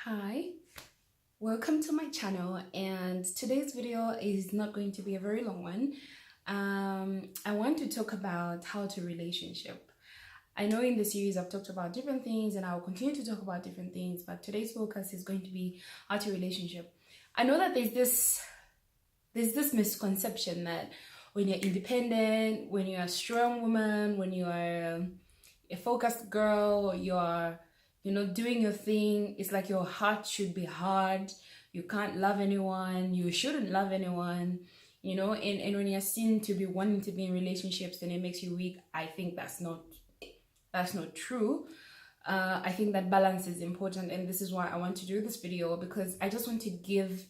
Hi, welcome to my channel, and today's video is not going to be a very long one. I want to talk about how to relationship. I know in the series I've talked about different things and I'll continue to talk about different things, but today's focus is going to be how to relationship. I know that there's this misconception that when you're independent, when you're a strong woman, when you are a focused girl, you're doing your thing, it's like your heart should be hard. You can't love anyone, you shouldn't love anyone, and when you're seen to be wanting to be in relationships, then it makes you weak. I think that's not true. I think that balance is important, and this is why I want to do this video, because I just want to give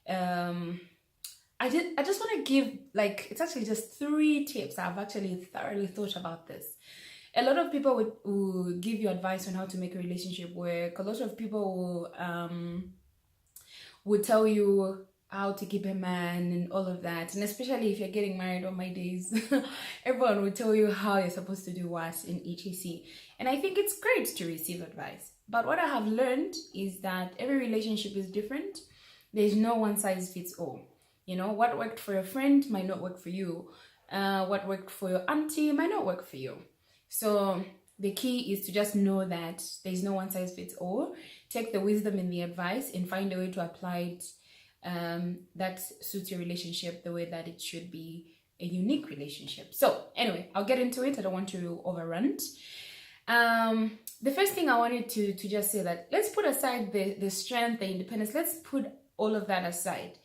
I just want to give, like, it's actually just 3 tips. I've actually thoroughly thought about this. A lot of people would give you advice on how to make a relationship work. A lot of people would tell you how to keep a man and all of that. And especially if you're getting married on my days, everyone would tell you how you're supposed to do what in ETC. And I think it's great to receive advice. But what I have learned is that every relationship is different. There's no one size fits all. What worked for your friend might not work for you. What worked for your auntie might not work for you. So the key is to just know that there's no one size fits all. Take the wisdom and the advice and find a way to apply it that suits your relationship the way that it should be a unique relationship. So anyway, I'll get into it. I don't want to overrun. The first thing I wanted to just say that let's put aside the strength, the independence. Let's put all of that aside.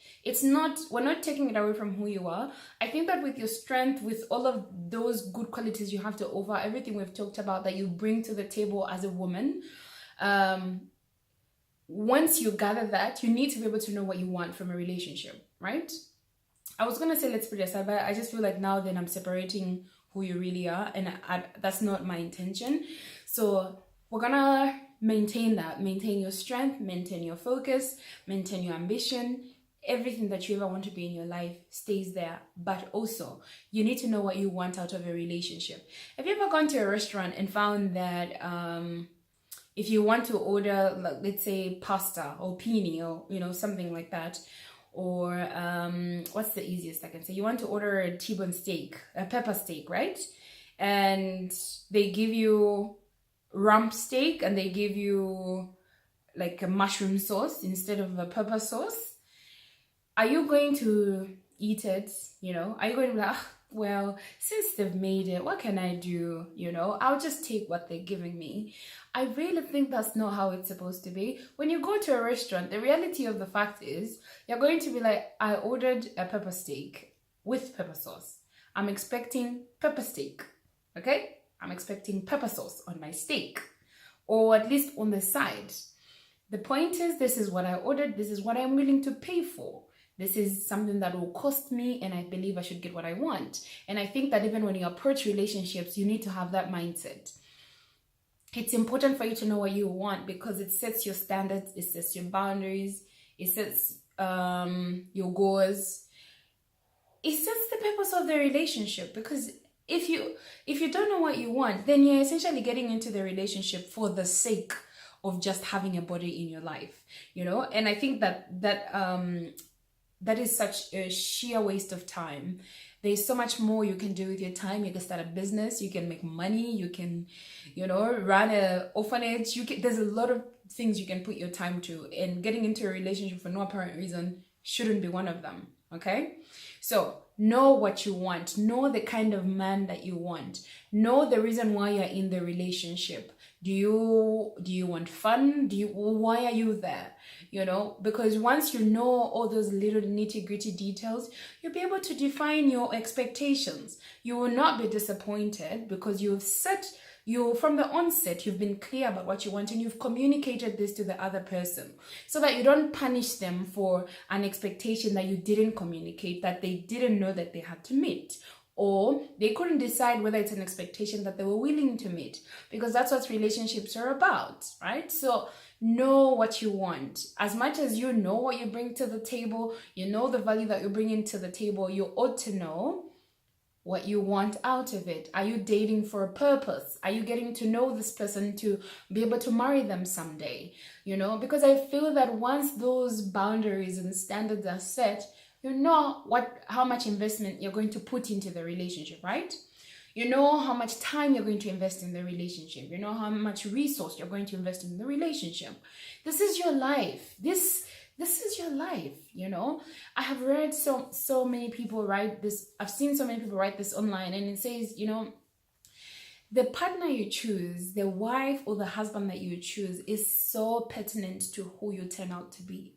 We're not taking it away from who you are. I think that with your strength, with all of those good qualities you have to offer, everything we've talked about that you bring to the table as a woman, once you gather that, you need to be able to know what you want from a relationship, right? I was gonna say let's put it aside, but I just feel like now then I'm separating who you really are, and that's not my intention. So we're gonna maintain your strength, maintain your focus, maintain your ambition. Everything that you ever want to be in your life stays there. But also, you need to know what you want out of a relationship. Have you ever gone to a restaurant and found that if you want to order, like, let's say pasta or penne or something like that, or what's the easiest I can say? You want to order a T-bone steak, a pepper steak, right? And they give you rump steak and they give you like a mushroom sauce instead of a pepper sauce. Are you going to eat it? Are you going to be like, well, since they've made it, what can I do? I'll just take what they're giving me. I really think that's not how it's supposed to be. When you go to a restaurant, the reality of the fact is you're going to be like, I ordered a pepper steak with pepper sauce. I'm expecting pepper steak, okay? I'm expecting pepper sauce on my steak, or at least on the side. The point is, this is what I ordered. This is what I'm willing to pay for. This is something that will cost me, and I believe I should get what I want. And I think that even when you approach relationships, you need to have that mindset. It's important for you to know what you want, because it sets your standards, it sets your boundaries, it sets your goals. It sets the purpose of the relationship, because if you don't know what you want, then you're essentially getting into the relationship for the sake of just having a body in your life, and I think that is such a sheer waste of time. There's so much more you can do with your time. You can start a business, you can make money, you can, run an orphanage. There's a lot of things you can put your time to, and getting into a relationship for no apparent reason shouldn't be one of them, okay? So know what you want. Know the kind of man that you want. Know the reason why you're in the relationship. Do you want fun? Why are you there? Because once you know all those little nitty-gritty details, you'll be able to define your expectations. You will not be disappointed, because from the onset, you've been clear about what you want, and you've communicated this to the other person, so that you don't punish them for an expectation that you didn't communicate, that they didn't know that they had to meet, or they couldn't decide whether it's an expectation that they were willing to meet, because that's what relationships are about, right? So know what you want. As much as you know what you bring to the table, the value that you're bringing to the table, you ought to know what you want out of it. Are you dating for a purpose? Are you getting to know this person to be able to marry them someday? You know, because I feel that once those boundaries and standards are set, you know how much investment you're going to put into the relationship, right? You know how much time you're going to invest in the relationship. You know how much resource you're going to invest in the relationship. This is your life. This is your life, you know. I have read so many people write this. I've seen so many people write this online, and it says, you know, the partner you choose, the wife or the husband that you choose, is so pertinent to who you turn out to be,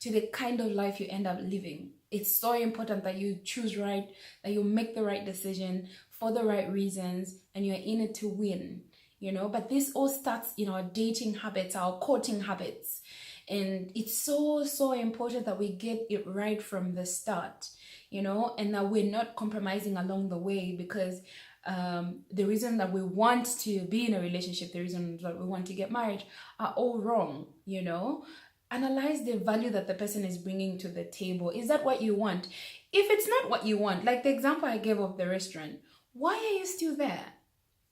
to the kind of life you end up living. It's so important that you choose right, that you make the right decision for the right reasons, and you're in it to win, you know. But this all starts in our dating habits, our courting habits. And it's so important that we get it right from the start, you know, and that we're not compromising along the way, because the reason that we want to be in a relationship, the reason that we want to get married, are all wrong, you know. Analyze the value that the person is bringing to the table. Is that what you want? If it's not what you want, like the example I gave of the restaurant, why are you still there?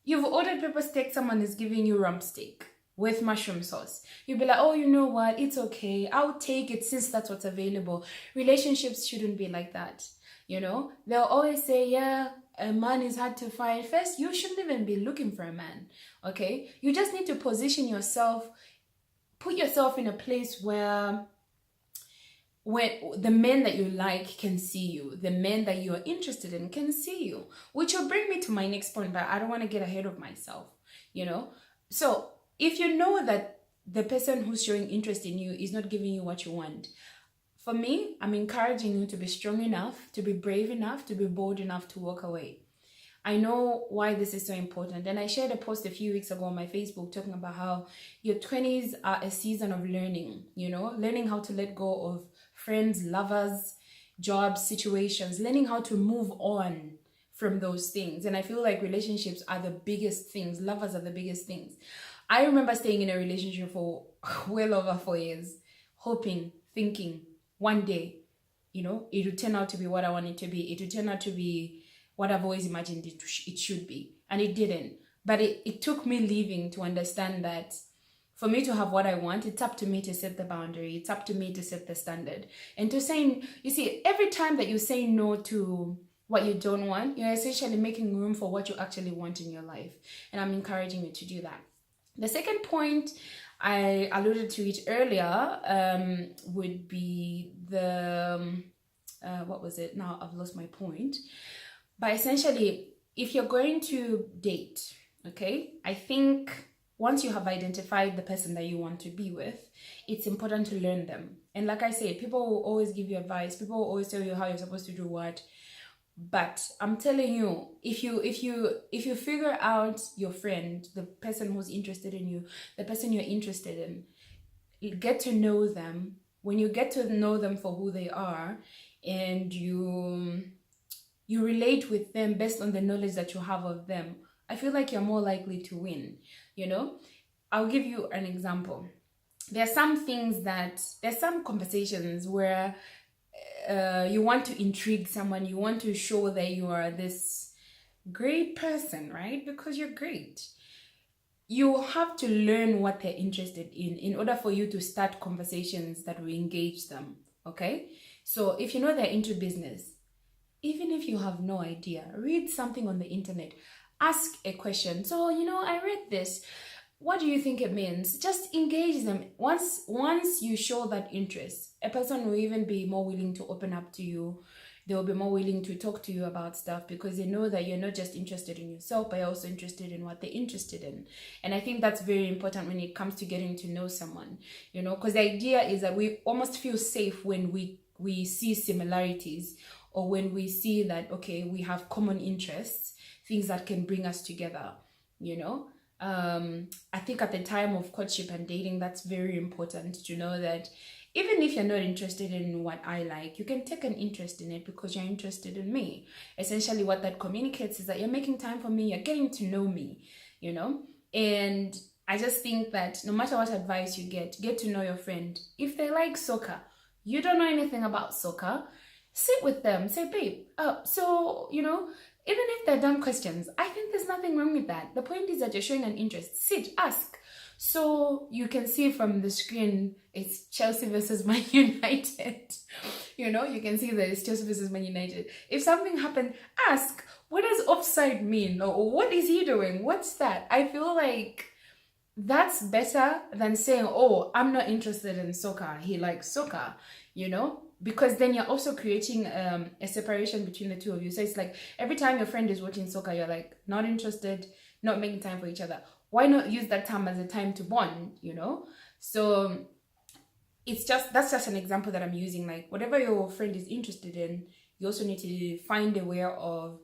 You've ordered pepper steak, someone is giving you rump steak with mushroom sauce. You'll be like, oh, you know what? It's okay. I'll take it since that's what's available. Relationships shouldn't be like that. You know, they'll always say, yeah, a man is hard to find. First, you shouldn't even be looking for a man. Okay. You just need to position yourself, put yourself in a place where when the men that you like can see you, the men that you are interested in can see you, which will bring me to my next point, but I don't want to get ahead of myself, you know. So if you know that the person who's showing interest in you is not giving you what you want, for me, I'm encouraging you to be strong enough, to be brave enough, to be bold enough to walk away. I know why this is so important. And I shared a post a few weeks ago on my Facebook talking about how your 20s are a season of learning, you know, learning how to let go of friends, lovers, jobs, situations, learning how to move on from those things. And I feel like relationships are the biggest things. Lovers are the biggest things. I remember staying in a relationship for well over 4 years, hoping, thinking one day, you know, it would turn out to be what I want it to be. It would turn out to be what I've always imagined it should be. And it didn't. But it took me leaving to understand that for me to have what I want, it's up to me to set the boundary. It's up to me to set the standard. And to say, you see, every time that you say no to what you don't want, you're essentially making room for what you actually want in your life. And I'm encouraging you to do that. The second point, I alluded to it earlier, would be the, what was it? Now I've lost my point. But essentially, if you're going to date, okay, I think once you have identified the person that you want to be with, it's important to learn them. And like I said, people will always give you advice. People will always tell you how you're supposed to do what. But I'm telling you, if you figure out your friend, the person who's interested in you, the person you're interested in, you get to know them. When you get to know them for who they are, and you relate with them based on the knowledge that you have of them, I feel like you're more likely to win, you know? I'll give you an example. There's some conversations where you want to intrigue someone, you want to show that you are this great person, right? Because you're great. You have to learn what they're interested in order for you to start conversations that will engage them, okay? So if you know they're into business, even if you have no idea, read something on the internet, ask a question. So, you know, I read this. What do you think it means? Just engage them. Once you show that interest, a person will even be more willing to open up to you. They will be more willing to talk to you about stuff because they know that you're not just interested in yourself, but you're also interested in what they're interested in. And I think that's very important when it comes to getting to know someone, you know, because the idea is that we almost feel safe when we see similarities, or when we see that, okay, we have common interests, things that can bring us together, you know. I think at the time of courtship and dating, that's very important to know that even if you're not interested in what I like, you can take an interest in it because you're interested in me. Essentially, what that communicates is that you're making time for me, you're getting to know me, you know. And I just think that no matter what advice you get to know your friend. If they like soccer, you don't know anything about soccer, sit with them, say, babe, so, you know, Even if they're dumb questions, I think there's nothing wrong with that. The point is that you're showing an interest. Sit, ask. So you can see from the screen, it's Chelsea versus Man United. You know, you can see that it's Chelsea versus Man United. If something happened, ask, what does offside mean? Or what is he doing? What's that? I feel like that's better than saying, oh, I'm not interested in soccer. He likes soccer, you know? Because then you're also creating a separation between the two of you. So it's like every time your friend is watching soccer, you're like not interested, not making time for each other. Why not use that time as a time to bond, you know? So that's just an example that I'm using. Like whatever your friend is interested in, you also need to find a way of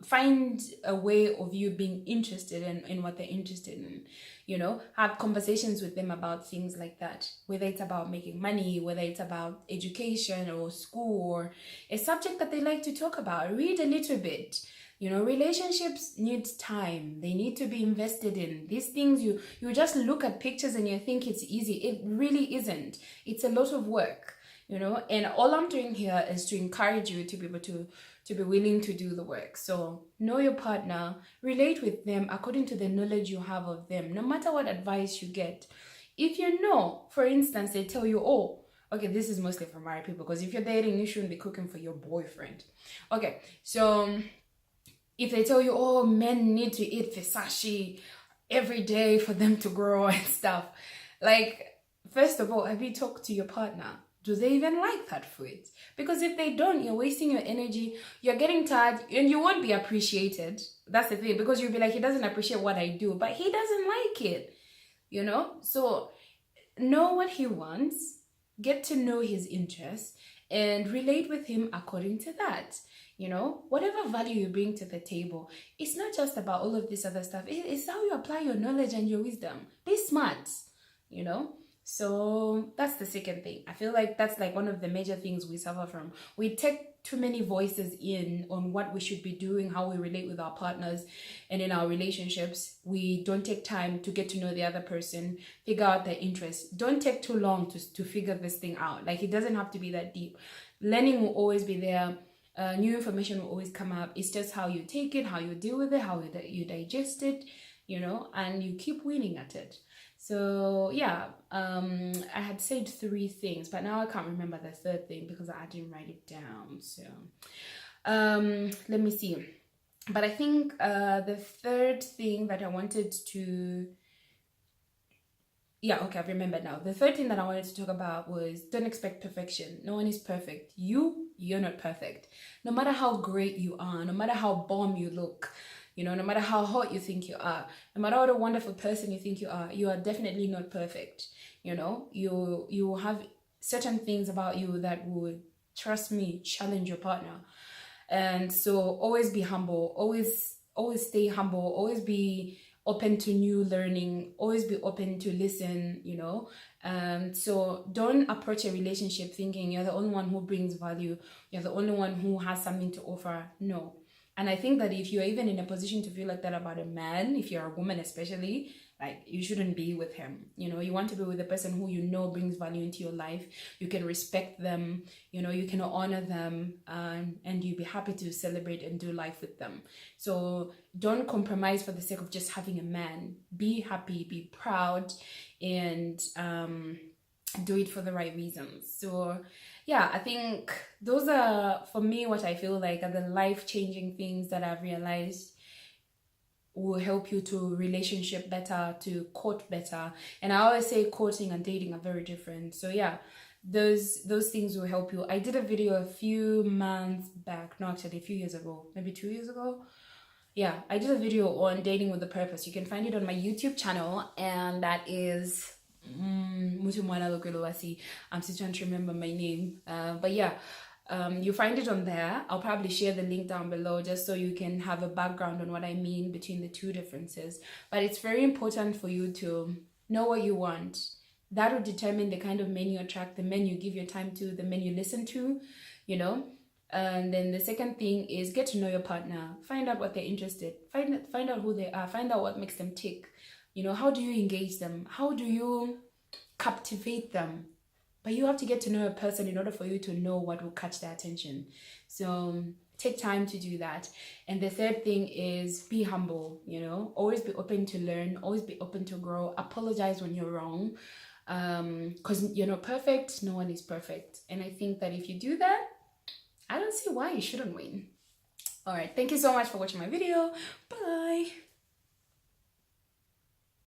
find a way of you being interested in what they're interested in, you know. Have conversations with them about things like that, whether it's about making money, whether it's about education or school or a subject that they like to talk about. Read a little bit, you know. Relationships need time. They need to be invested in. These things, you just look at pictures and you think it's easy. It really isn't. It's a lot of work, you know. And all I'm doing here is to encourage you to be able to be willing to do the work. So know your partner, relate with them according to the knowledge you have of them, no matter what advice you get. If you know, for instance, they tell you, oh, okay, this is mostly for married people, because if you're dating, you shouldn't be cooking for your boyfriend. Okay, so if they tell you, oh, men need to eat fisashi every day for them to grow and stuff, like, first of all, have you talked to your partner? Do they even like that food? Because if they don't, you're wasting your energy, you're getting tired, and you won't be appreciated. That's the thing, because you'll be like, he doesn't appreciate what I do, but he doesn't like it, you know? So know what he wants, get to know his interests, and relate with him according to that. You know, whatever value you bring to the table, it's not just about all of this other stuff. It's how you apply your knowledge and your wisdom. Be smart, you know? So that's the second thing. I feel like that's like one of the major things we suffer from. We take too many voices in on what we should be doing, how we relate with our partners and in our relationships. We don't take time to get to know the other person, figure out their interests. Don't take too long to figure this thing out. Like, it doesn't have to be that deep. Learning will always be there. New information will always come up. It's just how you take it, how you deal with it, how you digest it, you know, and you keep winning at it. So yeah, I had said 3 things, but now I can't remember the third thing because I didn't write it down. So let me see. But I think the third thing that I wanted to, yeah, okay, I've remembered now. The third thing that I wanted to talk about was, don't expect perfection. No one is perfect. You're not perfect. No matter how great you are, no matter how bomb you look, you know, no matter how hot you think you are, no matter what a wonderful person you think you are definitely not perfect. You know, you have certain things about you that would, trust me, challenge your partner. And so always be humble, always stay humble, always be open to new learning, always be open to listen, you know. So don't approach a relationship thinking you're the only one who brings value, you're the only one who has something to offer. No. And I think that if you're even in a position to feel like that about a man, if you're a woman especially, like, you shouldn't be with him. You know, you want to be with a person who you know brings value into your life. You can respect them, you know, you can honor them, and you'll be happy to celebrate and do life with them. So don't compromise for the sake of just having a man. Be happy, be proud, and do it for the right reasons. So yeah, I think those are, for me, what I feel like are the life-changing things that I've realized will help you to relationship better, to court better. And I always say courting and dating are very different. So yeah, those things will help you. I did a video a few months back, no, actually a few years ago, maybe 2 years ago. Yeah, I did a video on dating with a purpose. You can find it on my YouTube channel, and that is I'm still trying to remember my name, but yeah, you find it on there. I'll probably share the link down below just so you can have a background on what I mean between the two differences. But it's very important for you to know what you want. That will determine the kind of men you attract, the men you give your time to, the men you listen to, you know. And then the second thing is, get to know your partner. Find out what they're interested. Find out who they are. Find out what makes them tick. You know, how do you engage them? How do you captivate them? But you have to get to know a person in order for you to know what will catch their attention. So take time to do that. And the third thing is be humble, you know, always be open to learn, always be open to grow, apologize when you're wrong. Because you're not perfect, no one is perfect. And I think that if you do that, I don't see why you shouldn't win. All right, thank you so much for watching my video. Bye.